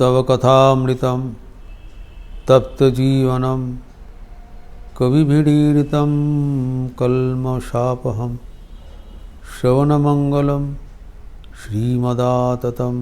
तव कथामृतं तप्तजीवनं कविभिरीडितं कल्मषापहं श्रवणमंगलं श्रीमदाततं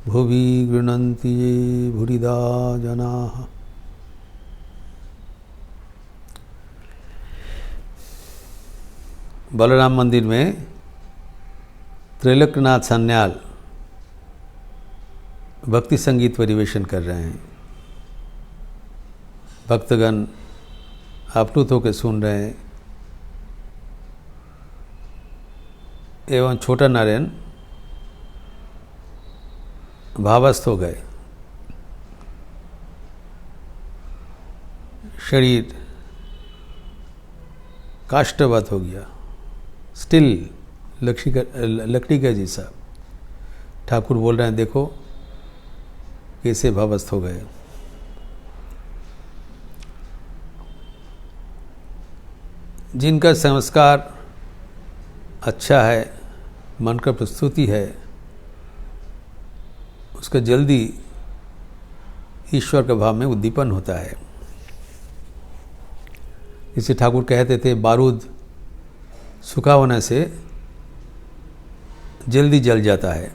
भुवि गृह्णन्ति ये भूरिदा जनाः। बलराम मंदिर में त्रैलोक्यनाथ सान्याल भक्ति संगीत परिवेशन कर रहे हैं। भक्तगण आप्लुत होकर सुन रहे हैं एवं छोटा नारायण भावस्थ हो गए। शरीर काष्ठवत हो गया, स्टिल लकड़ी का जैसा। ठाकुर बोल रहे हैं देखो कैसे भावस्थ हो गए। जिनका संस्कार अच्छा है, मन का प्रस्तुति है, उसका जल्दी ईश्वर के भाव में उद्दीपन होता है। इसे ठाकुर कहते थे बारूद सूखा होने से जल्दी जल जाता है।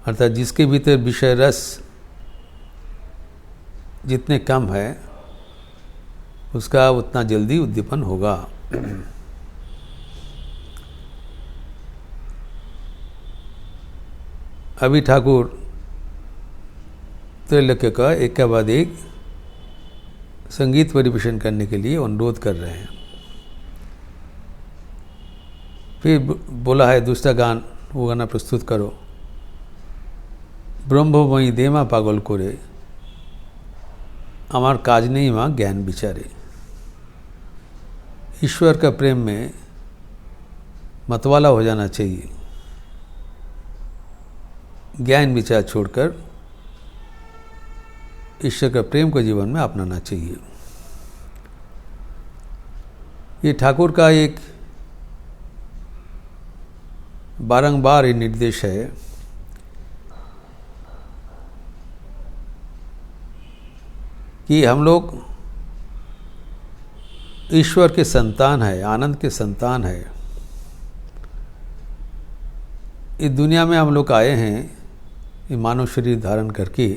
अर्थात जिसके भीतर विषय रस जितने कम है उसका उतना जल्दी उद्दीपन होगा। अभी ठाकुर त्रैलोक्य का एक के बाद एक संगीत परिवेशन करने के लिए अनुरोध कर रहे हैं। फिर बोला है दूसरा गान, वो गाना प्रस्तुत करो। ब्रह्ममयी देमा पागल करे आमार काज नहीं माँ ज्ञान विचारे। ईश्वर का प्रेम में मतवाला हो जाना चाहिए, ज्ञान विचार छोड़कर ईश्वर का प्रेम को जीवन में अपनाना चाहिए। ये ठाकुर का एक बारंबार ये निर्देश है कि हम लोग ईश्वर के संतान है, आनंद के संतान है। इस दुनिया में हम लोग आए हैं ये मानव शरीर धारण करके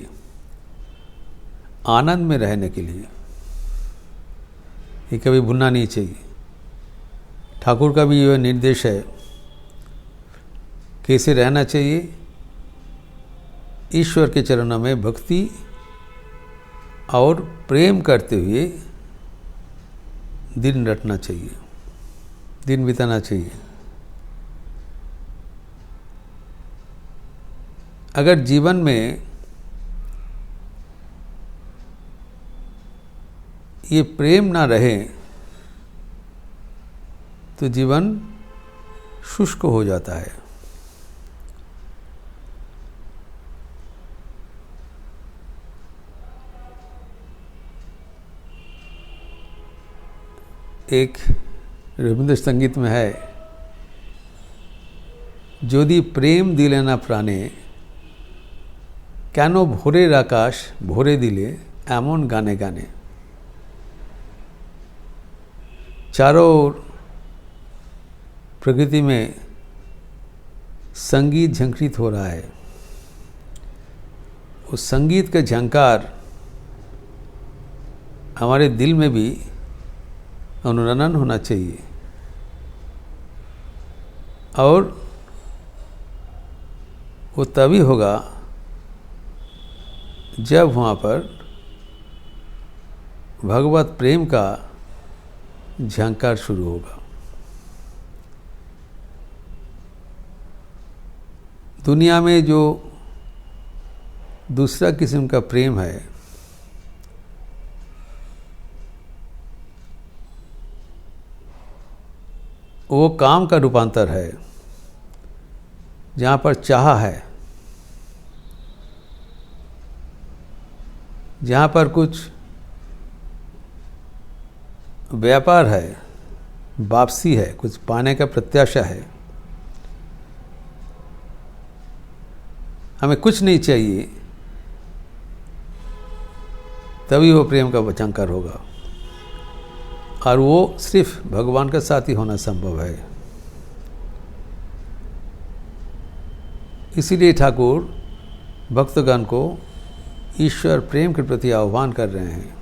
आनंद में रहने के लिए। ये कभी भूलना नहीं चाहिए। ठाकुर का भी यह निर्देश है कैसे रहना चाहिए। ईश्वर के चरणों में भक्ति और प्रेम करते हुए दिन रटना चाहिए, दिन बिताना चाहिए। अगर जीवन में ये प्रेम ना रहे तो जीवन शुष्क हो जाता है। एक रविंद्र संगीत में है, जोदी प्रेम दिले ना प्राणे केनो भोरेर आकाश भोरे दिले एमन गाने गाने। चारों ओर प्रकृति में संगीत झंकृत हो रहा है। उस संगीत का झंकार हमारे दिल में भी अनुरणन होना चाहिए और वो तभी होगा जब वहाँ पर भगवत प्रेम का झंकार शुरू होगा। दुनिया में जो दूसरा किस्म का प्रेम है वो काम का रूपांतर है, जहाँ पर चाह है, जहाँ पर कुछ व्यापार है, वापसी है, कुछ पाने का प्रत्याशा है। हमें कुछ नहीं चाहिए, तभी वो प्रेम का वचंकर होगा, और वो सिर्फ भगवान का साथ ही होना संभव है। इसीलिए ठाकुर भक्तगण को ईश्वर प्रेम के प्रति आह्वान कर रहे हैं।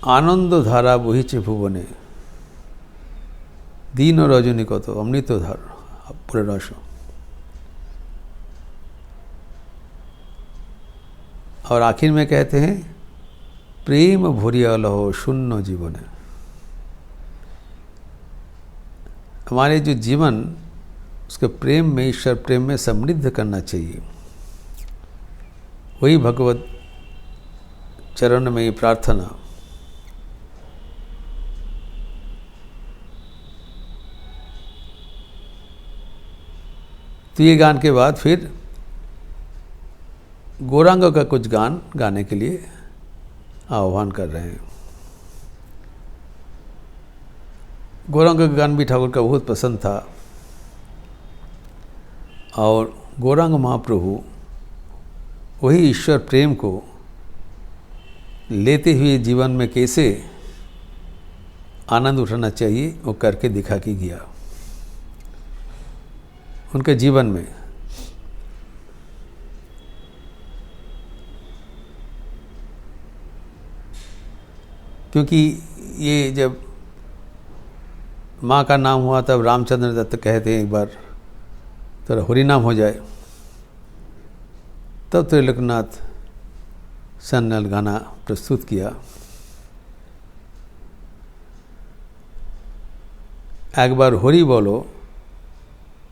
आनंद धारा बहिছে ভুবনে, दीन रजनीकत अमृत धार पूरे रस। और आखिर में कहते हैं प्रेम भरिया लहो शून्य जीवन। हमारे जो जीवन उसके प्रेम में, ईश्वर प्रेम में समृद्ध करना चाहिए। वही भगवत चरण में ही प्रार्थना। तो ये गान के बाद फिर गौरांग का कुछ गान गाने के लिए आह्वान कर रहे हैं। गौरांग का गान भी ठाकुर का बहुत पसंद था, और गौरांग महाप्रभु वही ईश्वर प्रेम को लेते हुए जीवन में कैसे आनंद उठाना चाहिए वो करके दिखा के गया उनके जीवन में। क्योंकि ये जब माँ का नाम हुआ तब रामचंद्र दत्त कहते हैं एक बार तेरा हरि नाम हो जाए, तब त्रिलोकनाथ सन्नल गाना प्रस्तुत किया। एक बार हरि बोलो,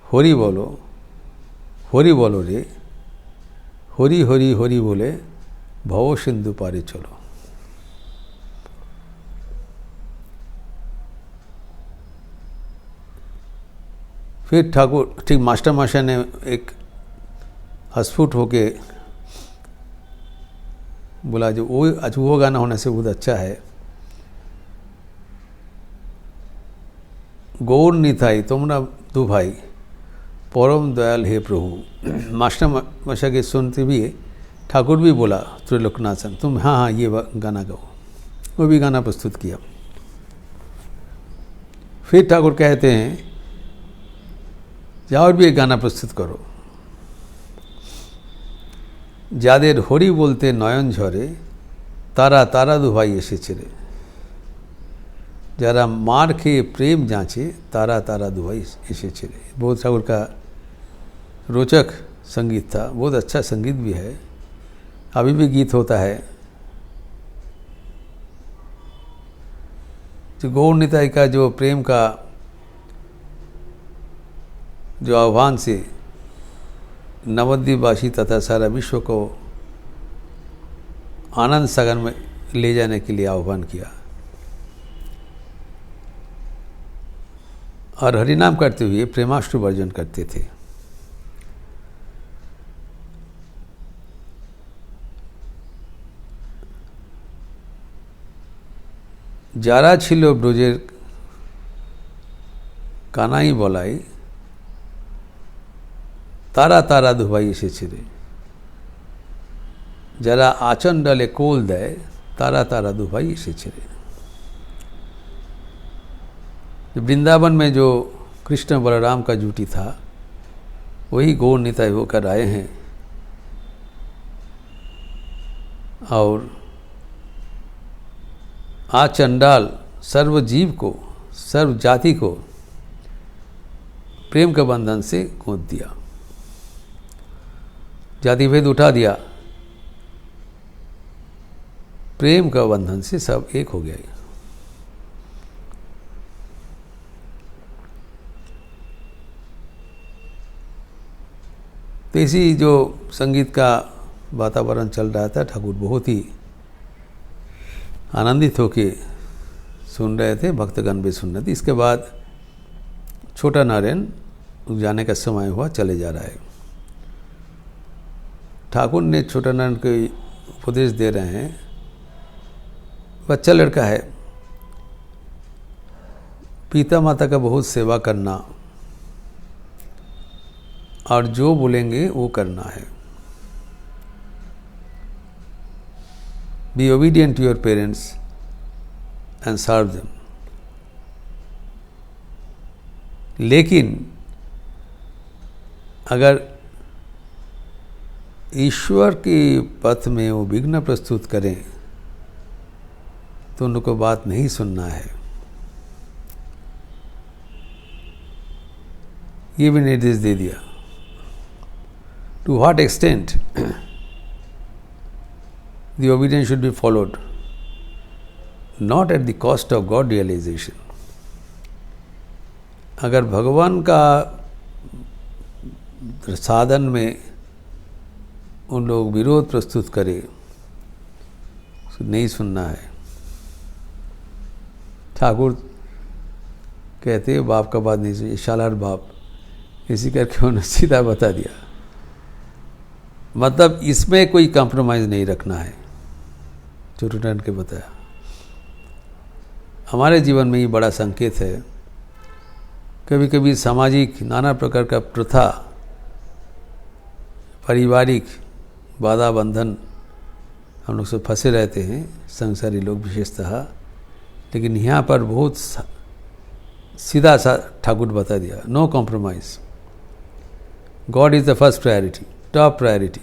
हरि बोलो, हरि बोलो रे, हरि हरि हरि बोले भव सिंधु पारे चलो। फिर ठाकुर ठीक मास्टर मास्टर ने एक हस्फुट होके बोला जो वो गाना होने से बहुत अच्छा है। गौर निताई तुमरा दो भाई परम दयाल हे प्रभु। मास्टर मास्टर के सुनते भी ठाकुर भी बोला त्रिलोकनाथन तुम हाँ हाँ ये गाना गाओ, वो भी गाना प्रस्तुत किया। फिर ठाकुर कहते हैं और भी एक गाना प्रस्तुत करो। যাদের হরি বলতে নয়ন ঝরে তারা তারা দুভাই এসেছে রে। যারা मार খেয়ে प्रेम जांचे तारा तारा दुभाई एसेছে रे। बहुत ठाकुर का रोचक संगीत था, बहुत अच्छा संगीत भी है, अभी भी गीत होता है। जो गौर निताई का जो प्रेम का जो आह्वान से नवद्वीपवासी तथा सारा विश्व को आनंद सागर में ले जाने के लिए आह्वान किया, और हरिनाम करते हुए प्रेमाष्टु वर्जन करते थे। যারা ছিল ব্রজের কানাই বলাই তারা তারা দুভাই এসেছে রে। যারা आचन डाले कोल দেয় तारा तारा दुभाई एसेছে रे। वृंदावन में जो कृष्ण बलराम का जुटी था वही गौर निताई होकर आए हैं, और आज चंडाल सर्व जीव को, सर्व जाति को प्रेम के बंधन से गोद दिया, जाति भेद उठा दिया, प्रेम का बंधन से सब एक हो गया। तो इसी जो संगीत का वातावरण चल रहा था, ठाकुर बहुत ही आनंदित होके सुन रहे थे, भक्तगण भी सुन रहे थे। इसके बाद छोटा नारायण जाने का समय हुआ, चले जा रहा है। ठाकुर ने छोटा नारायण को उपदेश दे रहे हैं, बच्चा लड़का है, पिता माता का बहुत सेवा करना और जो बोलेंगे वो करना है। Be obedient to your parents and serve them. लेकिन अगर ईश्वर के पथ में वो विघ्न प्रस्तुत करें तो उनको बात नहीं सुनना है। ये भी निर्देश दे दिया। To what extent the obedience should be followed, not at the cost of God realisation. अगर भगवान का साधन में उन लोग विरोध प्रस्तुत करें तो नहीं सुनना है। ठाकुर कहते हैं बाप का बात नहीं सुनिए, शालार बाप, इसी करके उन्होंने सीधा बता दिया। मतलब इसमें कोई कॉम्प्रोमाइज़ नहीं रखना है, जो रिटर्न के बताया। हमारे जीवन में ये बड़ा संकेत है। कभी कभी सामाजिक नाना प्रकार का प्रथा, पारिवारिक बाधा बंधन हम लोग सब फंसे रहते हैं, संसारी लोग विशेषतः। लेकिन यहाँ पर बहुत सीधा सा ठाकुर बता दिया, no compromise. God is the first priority, top priority,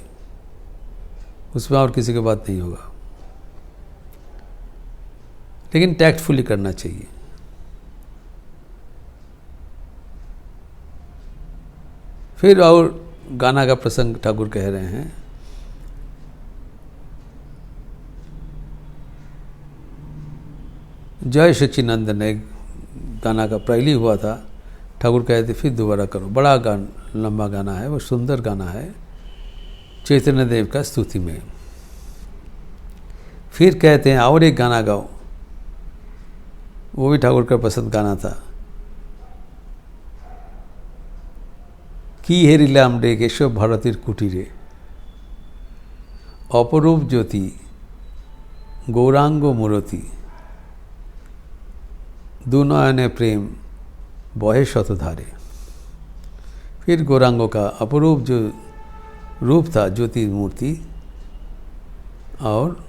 उसमें और किसी की बात नहीं होगा। लेकिन टैक्टफुली करना चाहिए। फिर और गाना का प्रसंग ठाकुर कह रहे हैं। जय सच्चिदानंद एक गाना का पहली हुआ था, ठाकुर कहते थे फिर दोबारा करो। बड़ा लंबा गाना है, वो सुंदर गाना है, चैतन्य देव का स्तुति में। फिर कहते हैं और एक गाना गाओ, वो भी ठाकुर का पसंद गाना था। की हेरिलाम रे केशव भारतीर कुटीरे, अपरूप ज्योति गौरांग मूर्ति, दुनयने प्रेम बहे शतधारे। फिर गौरांगों का अपरूप जो रूप था, ज्योति मूर्ति, और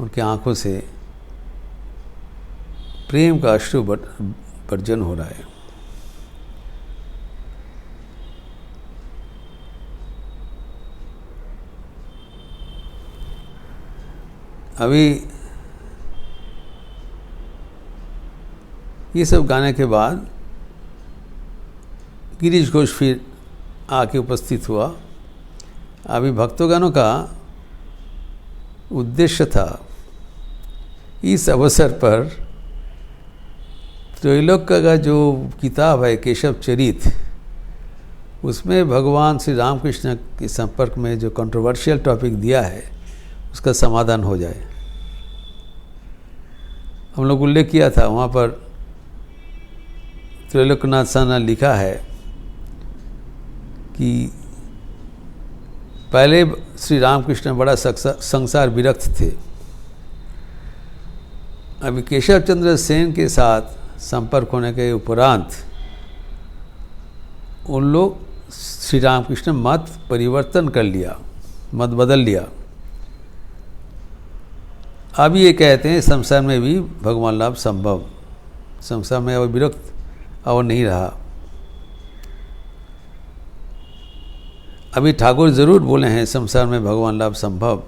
उनकी आंखों से प्रेम का अश्रु वर्जन हो रहा है। अभी ये सब गाने के बाद गिरीश घोष फिर आके उपस्थित हुआ। अभी भक्तगणों का उद्देश्य था इस अवसर पर त्रैलोक्य का जो किताब है केशव चरित, उसमें भगवान श्री रामकृष्ण के संपर्क में जो कंट्रोवर्शियल टॉपिक दिया है उसका समाधान हो जाए। हम लोग उल्लेख किया था, वहाँ पर त्रैलोक्यनाथ साहब ने लिखा है कि पहले श्री रामकृष्ण बड़ा संसार विरक्त थे। अभी केशव चंद्र सेन के साथ संपर्क होने के उपरांत उन लोग श्री रामकृष्ण मत परिवर्तन कर लिया, मत बदल लिया। अब ये कहते हैं संसार में भी भगवान लाभ संभव, संसार में अब विरक्त और नहीं रहा। अभी ठाकुर जरूर बोले हैं संसार में भगवान लाभ संभव,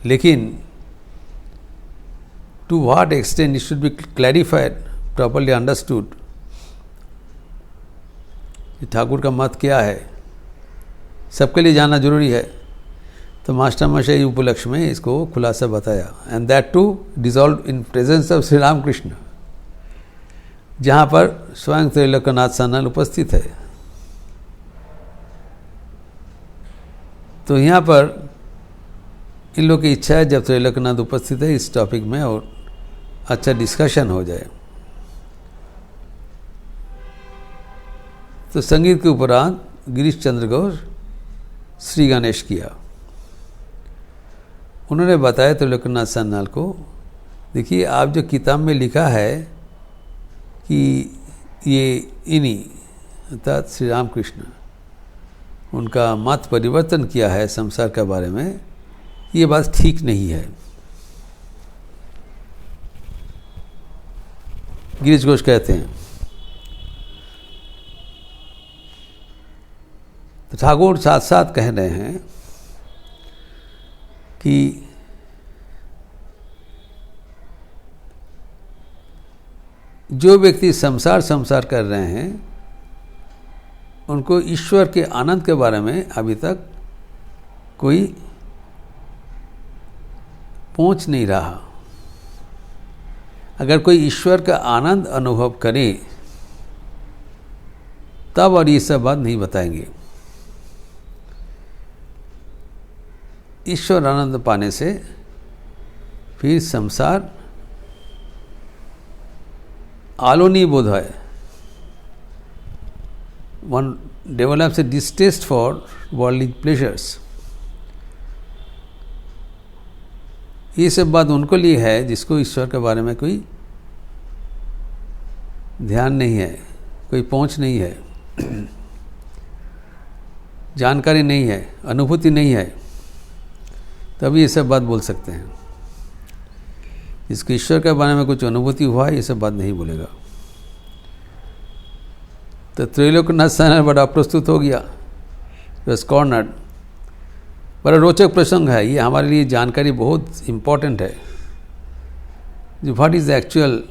लेकिन to what extent it should be clarified, properly understood. Thakur का मत क्या है सबके लिए जानना जरूरी है। तो मास्टर मशाई उपलक्ष्य में इसको खुलासा बताया, and that to dissolve in presence of Shri Ramakrishna, जहाँ पर स्वयं त्रैलोक्यनाथ सान्याल उपस्थित है। तो यहाँ पर इन लोग की इच्छा है जब त्रैलोक्यनाथ उपस्थित है इस टॉपिक में और अच्छा डिस्कशन हो जाए। तो संगीत के उपरांत गिरीश चंद्र घोष श्री गणेश किया। उन्होंने बताया त्रैलोक्यनाथ सान्याल को देखिए, आप जो किताब में लिखा है कि ये इन्हीं अर्थात श्री रामकृष्ण उनका मत परिवर्तन किया है संसार के बारे में, ये बात ठीक नहीं है। गिरीश घोष कहते हैं, तो ठाकुर साथ साथ कह रहे हैं कि जो व्यक्ति संसार कर रहे हैं उनको ईश्वर के आनंद के बारे में अभी तक कोई पहुंच नहीं रहा। अगर कोई ईश्वर का आनंद अनुभव करे तब और ये सब बात नहीं बताएंगे। ईश्वर आनंद पाने से फिर संसार आलोनी बोध है। One develops A distaste for worldly pleasures. ये सब बात उनको लिए है जिसको ईश्वर के बारे में कोई ध्यान नहीं है, कोई पहुंच नहीं है, जानकारी नहीं है, अनुभूति नहीं है, तभी ये सब बात बोल सकते हैं। जिसको ईश्वर के बारे में कुछ अनुभूति हुआ है, ये सब बात नहीं बोलेगा। तो त्रैलोक्यनाथ साहब बड़ा अप्रस्तुत हो गया, बस कॉर्नर्ड। बड़ा रोचक प्रसंग है ये, हमारे लिए जानकारी बहुत इम्पोर्टेंट है। जो what is the actual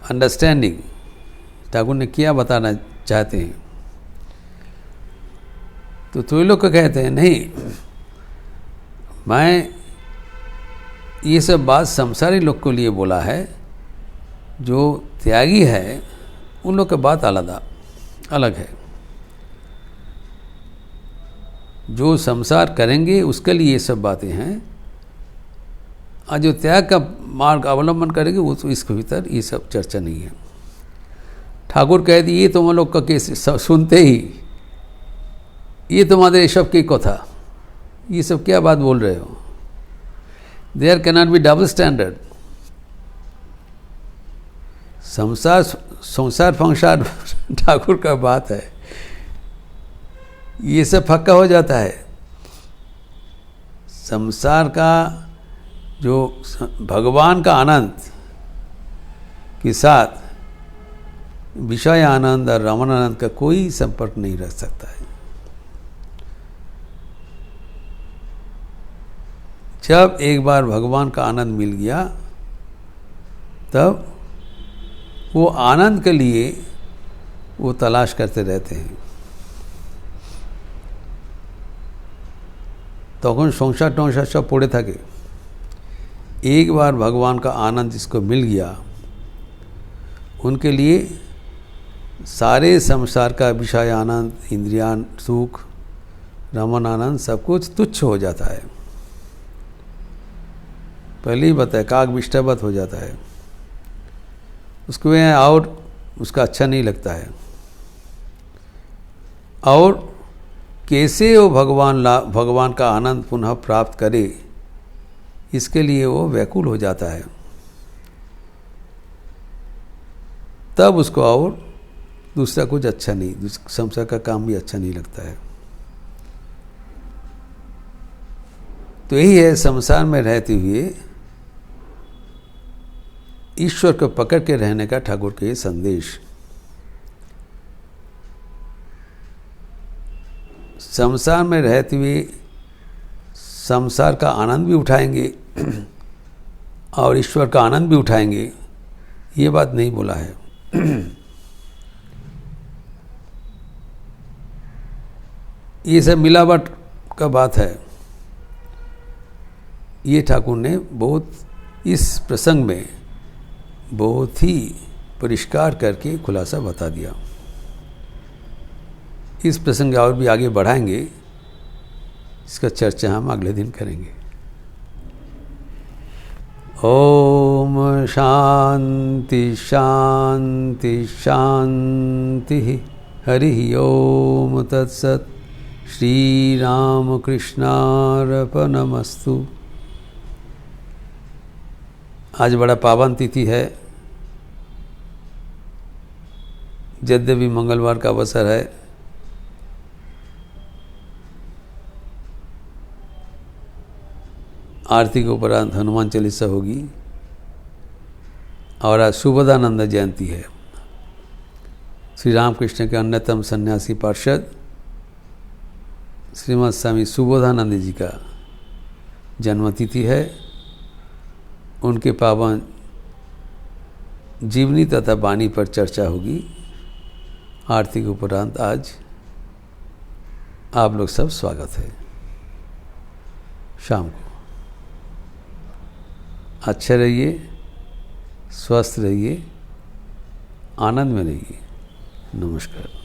understanding, Thakur ने क्या बताना चाहते हैं। तो त्रैलोक्य कहते हैं नहीं, मैं ये सब बात संसारी लोग को लिए बोला है। जो त्यागी है उन लोग की बात अलग है। जो संसार करेंगे उसके लिए ये सब बातें हैं, और जो त्याग का मार्ग अवलंबन करेंगे वो तो इसके भीतर ये सब चर्चा नहीं है। ठाकुर कह दिए ये तुम लोग का केस सुनते ही ये तुम्हारे सब की कथा, ये सब क्या बात बोल रहे हो। There cannot be double standard. संसार फंसार ठाकुर का बात है, ये सब फक्का हो जाता है। संसार का जो भगवान का आनंद के साथ विषय आनंद और रमण आनंद का कोई संपर्क नहीं रख सकता है। जब एक बार भगवान का आनंद मिल गया तब वो आनंद के लिए वो तलाश करते रहते हैं। तখন संसार टंसार सब पड़े থাকে। एक बार भगवान का आनंद जिसको मिल गया उनके लिए सारे संसार का विषय आनंद, इंद्रियान सुख, रमन आनंद सब कुछ तुच्छ हो जाता है। पहले ही बताया, काग विष्टावत हो जाता है। उसको और उसका अच्छा नहीं लगता है। और कैसे वो भगवान का आनंद पुनः प्राप्त करे, इसके लिए वो व्याकुल हो जाता है। तब उसको और दूसरा कुछ अच्छा नहीं, संसार का काम भी अच्छा नहीं लगता है। तो यही है संसार में रहते हुए ईश्वर को पकड़ के रहने का ठाकुर के संदेश। संसार में रहते हुए संसार का आनंद भी उठाएंगे और ईश्वर का आनंद भी उठाएंगे, ये बात नहीं बोला है। ये सब मिलावट का बात है। ये ठाकुर ने बहुत इस प्रसंग में बहुत ही परिष्कार करके खुलासा बता दिया। इस प्रसंग और भी आगे बढ़ाएंगे, इसका चर्चा हम अगले दिन करेंगे। ओम शांति शांति शांति। हरि ओम तत्सत्। श्री राम कृष्णार्पणमस्तु। आज बड़ा पावन तिथि है, यद्यपि मंगलवार का अवसर है। आरती के उपरांत हनुमान चालीसा होगी और आज सुबोधानंद जयंती है। श्री रामकृष्ण के अन्यतम सन्यासी पार्षद श्रीमद स्वामी सुबोधानंद जी का जन्मतिथि है। उनके पावन जीवनी तथा वाणी पर चर्चा होगी आरती के उपरांत। आज आप लोग सब स्वागत है। शाम को अच्छे रहिए, स्वस्थ रहिए, आनंद में रहिए। नमस्कार।